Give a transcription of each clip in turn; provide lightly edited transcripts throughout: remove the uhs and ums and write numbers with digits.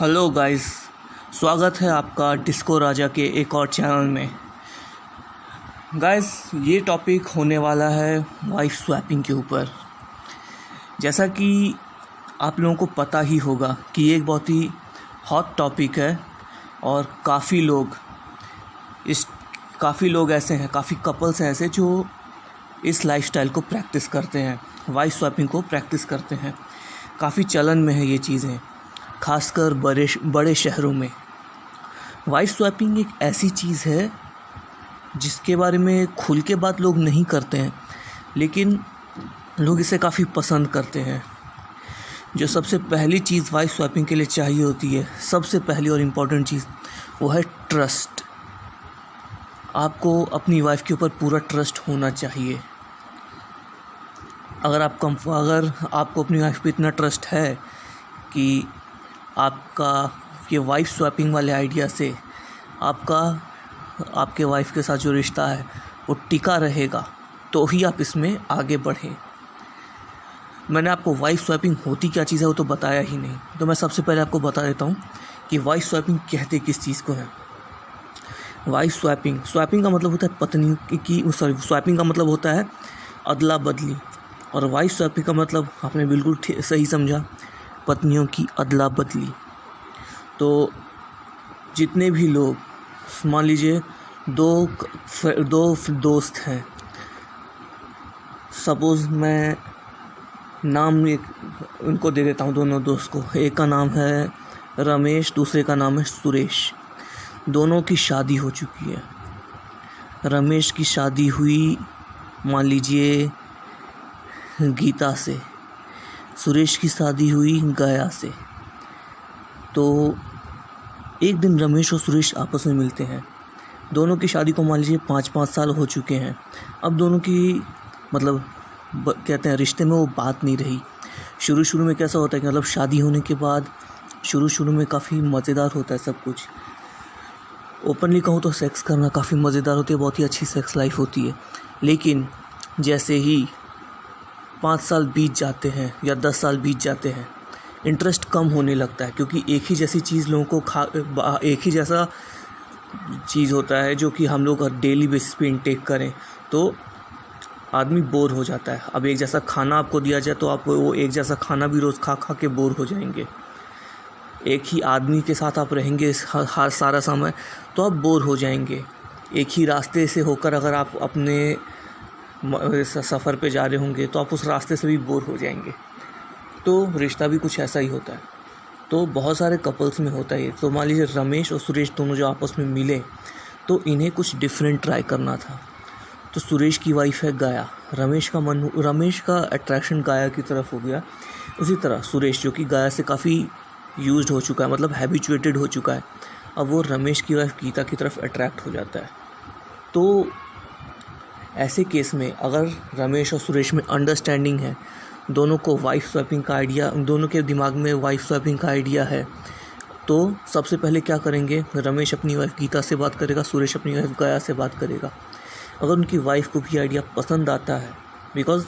Hello guys, स्वागत है आपका डिस्को राजा के एक और चैनल में। गाइस, ये टॉपिक होने वाला है वाइफ स्वैपिंग के ऊपर। जैसा कि आप लोगों को पता ही होगा कि ये एक बहुत ही हॉट टॉपिक है और काफ़ी लोग ऐसे हैं, काफ़ी कपल्स हैं ऐसे जो इस लाइफस्टाइल को प्रैक्टिस करते हैं, वाइफ स्वैपिंग को प्रैक्टिस करते हैं। काफ़ी चलन में है ये चीज़ें, खासकर बड़े शहरों में। वाइफ स्वैपिंग एक ऐसी चीज़ है जिसके बारे में खुल के बात लोग नहीं करते हैं, लेकिन लोग इसे काफ़ी पसंद करते हैं। जो सबसे पहली चीज़ वाइफ स्वैपिंग के लिए चाहिए होती है, सबसे पहली और इम्पॉर्टेंट चीज़, वो है ट्रस्ट। आपको अपनी वाइफ के ऊपर पूरा ट्रस्ट होना चाहिए। अगर आपको अपनी वाइफ पे इतना ट्रस्ट है कि आपका ये वाइफ स्वैपिंग वाले आइडिया से आपके वाइफ के साथ जो रिश्ता है वो टिका रहेगा, तो ही आप इसमें आगे बढ़ें। मैंने आपको वाइफ स्वैपिंग होती क्या चीज़ है वो तो बताया ही नहीं, तो मैं सबसे पहले आपको बता देता हूँ कि वाइफ स्वैपिंग कहते किस चीज़ को है। वाइफ स्वैपिंग का मतलब होता है स्वैपिंग का मतलब होता है अदला बदली, और वाइफ स्वैपिंग का मतलब आपने बिल्कुल सही समझा, पत्नियों की अदला बदली। तो जितने भी लोग, मान लीजिए दो दोस्त हैं, सपोज़ मैं नाम उनको दे देता हूँ, दोनों दोस्त को। एक का नाम है रमेश, दूसरे का नाम है सुरेश। दोनों की शादी हो चुकी है। रमेश की शादी हुई मान लीजिए गीता से, सुरेश की शादी हुई गया से। तो एक दिन रमेश और सुरेश आपस में मिलते हैं। दोनों की शादी को मान लीजिए 5-5 साल हो चुके हैं। अब दोनों की कहते हैं रिश्ते में वो बात नहीं रही। शुरू में कैसा होता है कि शादी होने के बाद शुरू में काफ़ी मज़ेदार होता है सब कुछ। ओपनली कहूँ तो सेक्स करना काफ़ी मज़ेदार होती है, बहुत ही अच्छी सेक्स लाइफ होती है। लेकिन जैसे ही 5 साल बीत जाते हैं या 10 साल बीत जाते हैं, इंटरेस्ट कम होने लगता है, क्योंकि एक ही जैसी चीज़ लोगों को एक ही जैसा चीज़ होता है जो कि हम लोग डेली बेसिस पे इंटेक करें, तो आदमी बोर हो जाता है। अब एक जैसा खाना आपको दिया जाए तो आप वो एक जैसा खाना भी रोज़ खा के बोर हो जाएंगे। एक ही आदमी के साथ आप रहेंगे हर सारा समय तो आप बोर हो जाएंगे। एक ही रास्ते से होकर अगर आप अपने सफ़र पे जा रहे होंगे तो आप उस रास्ते से भी बोर हो जाएंगे। तो रिश्ता भी कुछ ऐसा ही होता है। तो बहुत सारे कपल्स में होता है। तो मान लीजिए रमेश और सुरेश दोनों जो आपस में मिले, तो इन्हें कुछ डिफरेंट ट्राई करना था। तो सुरेश की वाइफ है गाया, रमेश का अट्रैक्शन गाया की तरफ हो गया। उसी तरह सुरेश, जो कि गाया से काफ़ी यूज्ड हो चुका है, मतलब हैबिचुएटेड हो चुका है, अब वो रमेश की वाइफ गीता की तरफ अट्रैक्ट हो जाता है। तो ऐसे केस में अगर रमेश और सुरेश में अंडरस्टैंडिंग है, दोनों को वाइफ स्वैपिंग का आइडिया, दोनों के दिमाग में वाइफ स्वैपिंग का आइडिया है, तो सबसे पहले क्या करेंगे, रमेश अपनी वाइफ गीता से बात करेगा, सुरेश अपनी वाइफ गया से बात करेगा। अगर उनकी वाइफ को भी आइडिया पसंद आता है, बिकॉज़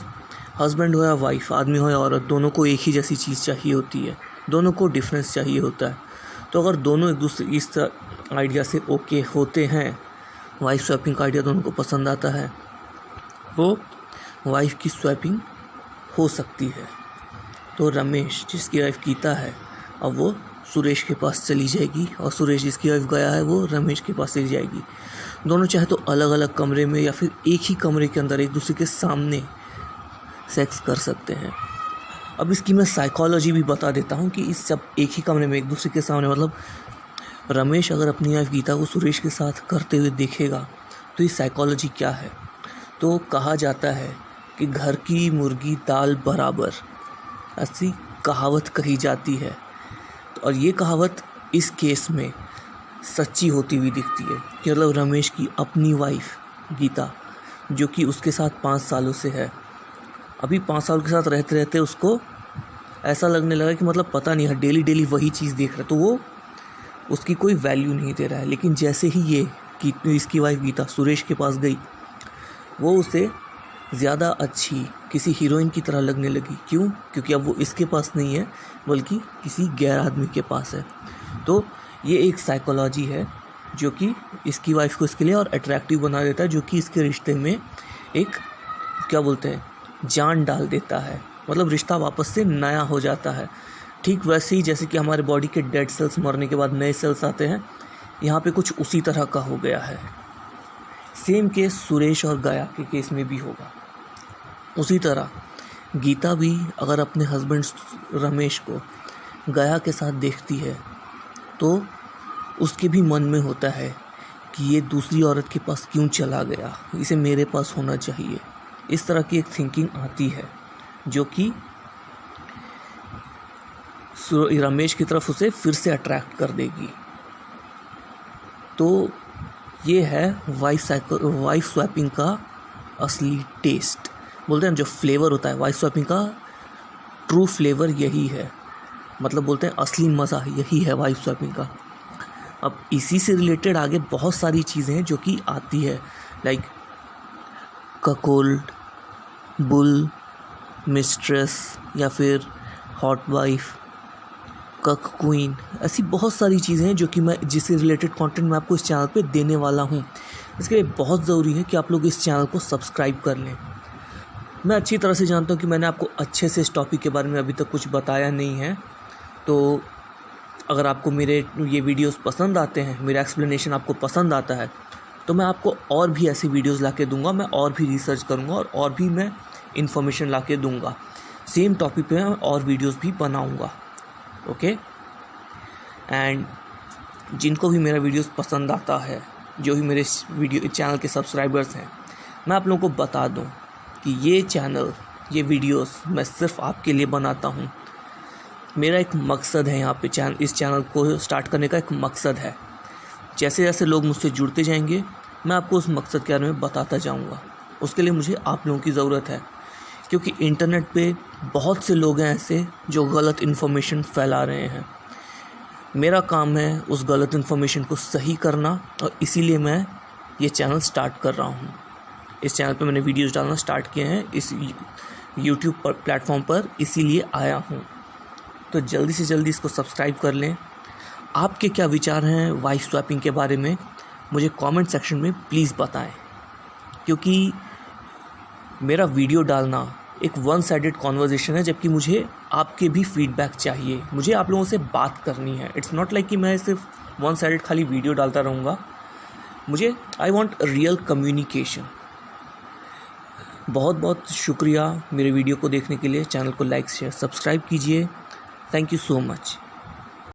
हस्बैंड हो या वाइफ, आदमी हो या औरत, दोनों को एक ही जैसी चीज़ चाहिए होती है, दोनों को डिफरेंस चाहिए होता है। तो अगर दोनों एक दूसरे इस आइडिया से ओके होते हैं, वाइफ स्वैपिंग का आइडिया दोनों को पसंद आता है, वो वाइफ की स्वैपिंग हो सकती है। तो रमेश, जिसकी वाइफ गीता है, अब वो सुरेश के पास चली जाएगी, और सुरेश, जिसकी वाइफ गया है, वो रमेश के पास चली जाएगी। दोनों चाहे तो अलग अलग कमरे में या फिर एक ही कमरे के अंदर एक दूसरे के सामने सेक्स कर सकते हैं। अब इसकी मैं साइकोलॉजी भी बता देता हूँ कि इस सब एक ही कमरे में एक दूसरे के सामने, मतलब रमेश अगर अपनी वाइफ गीता को सुरेश के साथ करते हुए देखेगा तो ये साइकोलॉजी क्या है। तो कहा जाता है कि घर की मुर्गी दाल बराबर, ऐसी कहावत कही जाती है। और ये कहावत इस केस में सच्ची होती हुई दिखती है कि रमेश की अपनी वाइफ गीता, जो कि उसके साथ 5 सालों से है, अभी 5 साल के साथ रहते रहते उसको ऐसा लगने लगा कि पता नहीं है, डेली वही चीज़ देख रहा है, तो वो उसकी कोई वैल्यू नहीं दे रहा है। लेकिन जैसे ही इसकी वाइफ गीता सुरेश के पास गई, वो उसे ज़्यादा अच्छी किसी हीरोइन की तरह लगने लगी। क्यों? क्योंकि अब वो इसके पास नहीं है बल्कि किसी गैर आदमी के पास है। तो ये एक साइकोलॉजी है जो कि इसकी वाइफ को इसके लिए और अट्रैक्टिव बना देता है, जो कि इसके रिश्ते में एक क्या बोलते हैं जान डाल देता है, मतलब रिश्ता वापस से नया हो जाता है। ठीक वैसे ही जैसे कि हमारे बॉडी के डेड सेल्स मरने के बाद नए सेल्स आते हैं, यहाँ पे कुछ उसी तरह का हो गया है। सेम केस सुरेश और गया के केस में भी होगा। उसी तरह गीता भी अगर अपने हस्बैंड रमेश को गया के साथ देखती है तो उसके भी मन में होता है कि ये दूसरी औरत के पास क्यों चला गया, इसे मेरे पास होना चाहिए। इस तरह की एक थिंकिंग आती है जो कि रमेश की तरफ उसे फिर से अट्रैक्ट कर देगी। तो ये है वाइफ स्वैपिंग का असली टेस्ट। बोलते हैं जो फ्लेवर होता है वाइफ स्वैपिंग का, ट्रू फ्लेवर यही है, मतलब बोलते हैं असली मज़ा यही है वाइफ स्वैपिंग का। अब इसी से रिलेटेड आगे बहुत सारी चीज़ें हैं जो कि आती है, लाइक ककोल्ड, बुल, मिस्ट्रेस या फिर हॉट वाइफ, कक क्वीन, ऐसी बहुत सारी चीज़ें हैं जो कि मैं जिससे रिलेटेड कंटेंट मैं आपको इस चैनल पे देने वाला हूँ। इसके लिए बहुत ज़रूरी है कि आप लोग इस चैनल को सब्सक्राइब कर लें। मैं अच्छी तरह से जानता हूँ कि मैंने आपको अच्छे से इस टॉपिक के बारे में अभी तक कुछ बताया नहीं है, तो अगर आपको मेरे ये वीडियोस पसंद आते हैं, मेरा एक्सप्लेनेशन आपको पसंद आता है, तो मैं आपको और भी ऐसी वीडियोस ला के दूँगा। मैं और भी रिसर्च करूँगा और भी मैं इन्फॉर्मेशन ला के दूँगा। सेम टॉपिक पे मैं और वीडियोस भी बनाऊँगा। ओके, एंड जिनको भी मेरा वीडियोस पसंद आता है, जो भी मेरे वीडियो चैनल के सब्सक्राइबर्स हैं, मैं आप लोगों को बता दूं कि ये चैनल, ये वीडियोस मैं सिर्फ आपके लिए बनाता हूं। मेरा एक मकसद है यहाँ पे इस चैनल को स्टार्ट करने का एक मकसद है। जैसे जैसे लोग मुझसे जुड़ते जाएंगे मैं आपको उस मकसद के बारे में बताता जाऊँगा। उसके लिए मुझे आप लोगों की ज़रूरत है, क्योंकि इंटरनेट पे बहुत से लोग हैं ऐसे जो गलत इन्फॉर्मेशन फैला रहे हैं। मेरा काम है उस गलत इन्फॉर्मेशन को सही करना, और इसीलिए मैं ये चैनल स्टार्ट कर रहा हूँ। इस चैनल पे मैंने वीडियोस डालना स्टार्ट किए हैं इस यूट्यूब पर प्लेटफॉर्म पर, इसीलिए आया हूँ। तो जल्दी से जल्दी इसको सब्सक्राइब कर लें। आपके क्या विचार हैं वाइफ स्वैपिंग के बारे में, मुझे कमेंट सेक्शन में प्लीज़ बताएं, क्योंकि मेरा वीडियो डालना एक वन साइडेड कॉन्वर्जेशन है, जबकि मुझे आपके भी फीडबैक चाहिए। मुझे आप लोगों से बात करनी है। इट्स नॉट लाइक कि मैं सिर्फ वन साइडेड खाली वीडियो डालता रहूँगा। I want real communication. बहुत बहुत शुक्रिया मेरे वीडियो को देखने के लिए। चैनल को लाइक शेयर सब्सक्राइब कीजिए। Thank you so much.